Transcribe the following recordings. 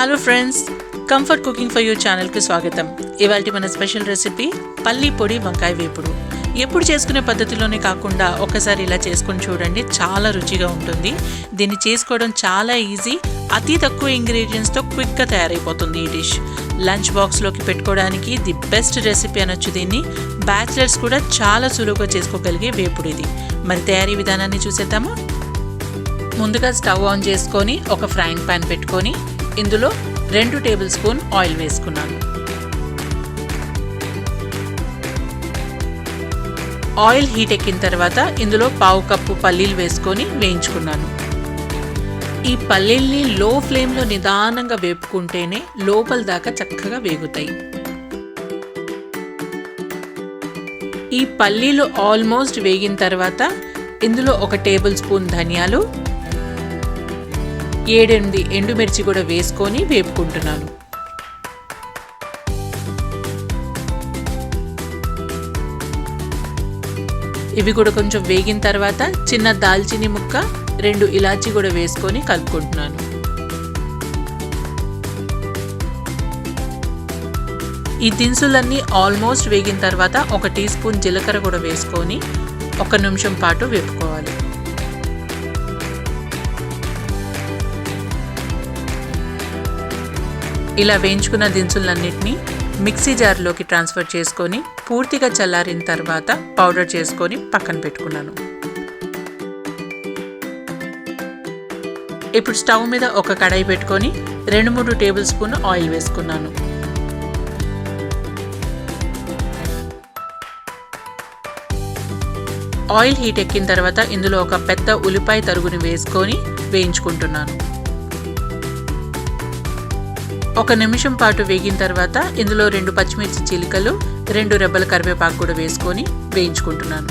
Hello friends, comfort cooking for you ఛానల్కి స్వాగతం. ఇవాళ మన స్పెషల్ రెసిపీ పల్లి పొడి వంకాయ వేపుడు. ఎప్పుడు చేసుకునే పద్ధతిలోనే కాకుండా ఒకసారి ఇలా చేసుకొని చూడండి, చాలా రుచిగా ఉంటుంది. దీన్ని చేసుకోవడం చాలా ఈజీ, అతి తక్కువ ఇంగ్రీడియంట్స్తో క్విక్గా తయారైపోతుంది ఈ డిష్. లంచ్ బాక్స్లోకి పెట్టుకోవడానికి ది బెస్ట్ రెసిపీ అనొచ్చు దీన్ని. బ్యాచిలర్స్ కూడా చాలా సులువుగా చేసుకోగలిగే వేపుడు ఇది. మరి తయారీ విధానాన్ని చూసేద్దామా. ముందుగా స్టవ్ ఆన్ చేసుకొని ఒక ఫ్రైయింగ్ పాన్ పెట్టుకొని ఇందులో 2 టేబుల్ స్పూన్ ఆయిల్ వేసుకున్నాను. ఆయిల్ హీట్ ఎక్కిన తర్వాత ఇందులో 1/2 కప్పు పల్లీలు వేసుకొని వేయించుకున్నాను. ఈ పల్లీల్ని లో ఫ్లేమ్లో నిదానంగా వేపుకుంటేనే లోపల దాకా చక్కగా వేగుతాయి. ఈ పల్లీలు ఆల్మోస్ట్ వేగిన తర్వాత ఇందులో 1 టేబుల్ స్పూన్ ధనియాలు, 7-8 ఎండుమిర్చి కూడా వేసుకొని వేపుకుంటున్నాను. ఇవి కూడా కొంచెం వేగిన తర్వాత చిన్న దాల్చిని ముక్క, 2 ఇలాచీ కూడా వేసుకొని కలుపుకుంటున్నాను. ఈ దినుసులన్నీ ఆల్మోస్ట్ వేగిన తర్వాత 1 టీ స్పూన్ జీలకర్ర కూడా వేసుకొని 1 నిమిషం పాటు వేపుకోవాలి. ఇలా వేయించుకున్న దినుసులన్నింటినీ మిక్సీ జార్లోకి ట్రాన్స్ఫర్ చేసుకొని పూర్తిగా చల్లారిన తర్వాత పౌడర్ చేసుకొని పక్కన పెట్టుకున్నాను. ఇప్పుడు స్టవ్ మీద ఒక కడాయి పెట్టుకొని 2-3 టేబుల్ స్పూన్ ఆయిల్ వేసుకున్నాను. ఆయిల్ హీట్ ఎక్కిన తర్వాత ఇందులో ఒక పెద్ద ఉల్లిపాయ తరుగుని వేసుకొని వేయించుకుంటున్నాను. 1 నిమిషం పాటు వేగిన తర్వాత ఇందులో 2 పచ్చిమిర్చి చీలికలు, 2 రెబ్బల కరివేపాకు కూడా వేసుకొని వేయించుకుంటున్నాను.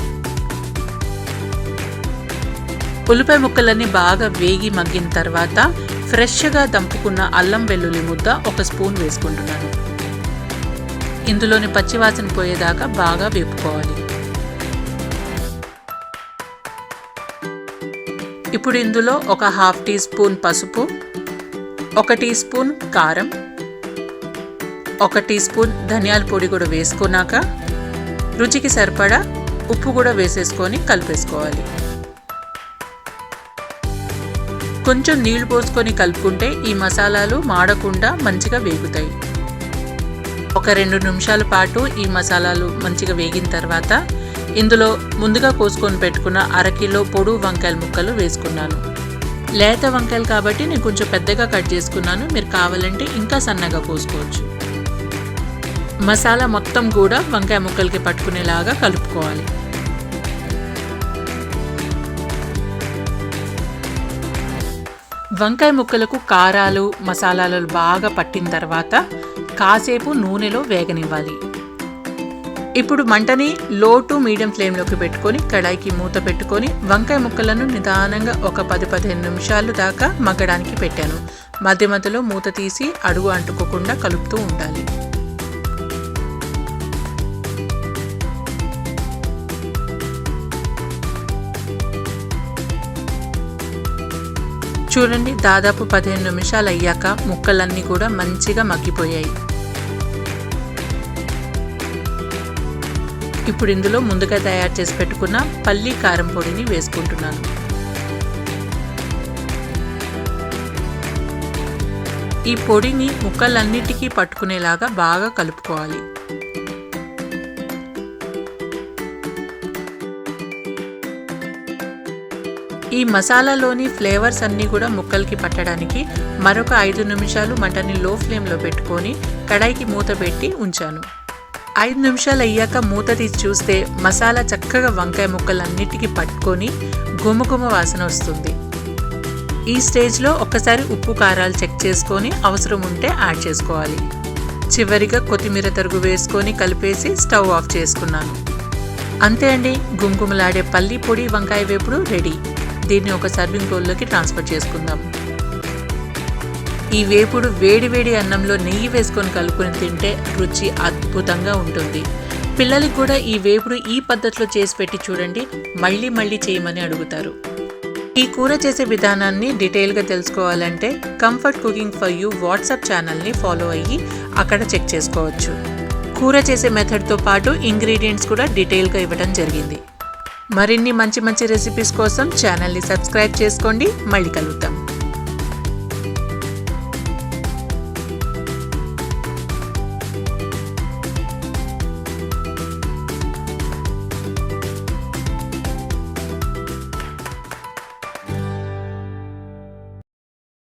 ఉల్లిపాయ ముక్కలన్నీ బాగా వేగి మగ్గిన తర్వాత ఫ్రెష్గా దంపుకున్న అల్లం వెల్లుల్లి ముద్ద 1 స్పూన్ వేసుకుంటున్నాను. ఇందులోని పచ్చివాసన పోయేదాకా బాగా వేపుకోవాలి. ఇప్పుడు ఇందులో ఒక 1/2 టీ స్పూన్ పసుపు, 1 టీ స్పూన్ కారం, 1 టీ స్పూన్ ధనియాల పొడి కూడా వేసుకున్నాక రుచికి సరిపడా ఉప్పు కూడా వేసేసుకొని కలిపేసుకోవాలి. కొంచెం నీళ్లు పోసుకొని కలుపుకుంటే ఈ మసాలాలు మాడకుండా మంచిగా వేగుతాయి. ఒక 2 నిమిషాల పాటు ఈ మసాలాలు మంచిగా వేగిన తర్వాత ఇందులో ముందుగా కోసుకొని పెట్టుకున్న 1/2 కిలో పొడుగు వంకాయల ముక్కలు వేసుకున్నాను. లేత వంకాయలు కాబట్టి నేను కొంచెం పెద్దగా కట్ చేసుకున్నాను, మీరు కావాలంటే ఇంకా సన్నగా కోసుకోవచ్చు. మసాలా మొత్తం కూడా వంకాయ ముక్కలకి పట్టుకునేలాగా కలుపుకోవాలి. వంకాయ ముక్కలకు కారాలు మసాలాలు బాగా పట్టిన తర్వాత కాసేపు నూనెలో వేగనివ్వాలి. ఇప్పుడు మంటని లో టు మీడియం ఫ్లేమ్లోకి పెట్టుకొని కడాయికి మూత పెట్టుకొని వంకాయ ముక్కలను నిదానంగా ఒక 10-15 నిమిషాలు దాకా మగ్గడానికి పెట్టాను. మధ్య మధ్యలో మూత తీసి అడుగు అంటుకోకుండా కలుపుతూ ఉండాలి. చూడండి, దాదాపు 15 నిమిషాలు అయ్యాక ముక్కలన్నీ కూడా మంచిగా మగ్గిపోయాయి. ఇప్పుడు ఇందులో ముందుగా తయారు చేసి పెట్టుకున్న పల్లి కారం పొడిని వేసుకుంటున్నాను. ఈ పొడిని ముక్కలన్నిటికీ పట్టుకునేలాగా బాగా కలుపుకోవాలి. ఈ మసాలాలోని ఫ్లేవర్స్ అన్నీ కూడా ముక్కలకి పట్టడానికి మరొక 5 నిమిషాలు మంటని లో ఫ్లేమ్లో పెట్టుకొని కడాయికి మూత పెట్టి ఉంచాను. 5 నిమిషాలు అయ్యాక మూత తీసి చూస్తే మసాలా చక్కగా వంకాయ ముక్కలన్నిటికీ పట్టుకొని గుమగుమ వాసన వస్తుంది. ఈ స్టేజ్లో ఒక్కసారి ఉప్పు కారాలు చెక్ చేసుకొని అవసరం ఉంటే యాడ్ చేసుకోవాలి. చివరిగా కొత్తిమీర తరుగు వేసుకొని కలిపేసి స్టవ్ ఆఫ్ చేసుకున్నాను. అంతే అండి, గుమగుమలాడే పల్లి పొడి వంకాయ వేపుడు రెడీ. దీన్ని ఒక సర్వింగ్ బౌల్లోకి ట్రాన్స్ఫర్ చేసుకుందాం. ఈ వేపుడు వేడి వేడి అన్నంలో నెయ్యి వేసుకొని కలుపుకొని తింటే రుచి అద్భుతంగా ఉంటుంది. పిల్లలకి కూడా ఈ వేపుడు ఈ పద్ధతిలో చేసి పెట్టి చూడండి, మళ్ళీ మళ్ళీ చేయమని అడుగుతారు. ఈ కూర చేసే విధానాన్ని డీటెయిల్గా తెలుసుకోవాలంటే comfort cooking for you WhatsApp ఛానల్ని ఫాలో అయ్యి అక్కడ చెక్ చేసుకోవచ్చు. కూర చేసే మెథడ్తో పాటు ఇంగ్రీడియంట్స్ కూడా డీటెయిల్గా ఇవ్వడం జరిగింది. మరిన్ని మంచి రెసిపీస్ కోసం ఛానల్ని సబ్స్క్రైబ్ చేసుకోండి. మళ్ళీ కలుద్దాం.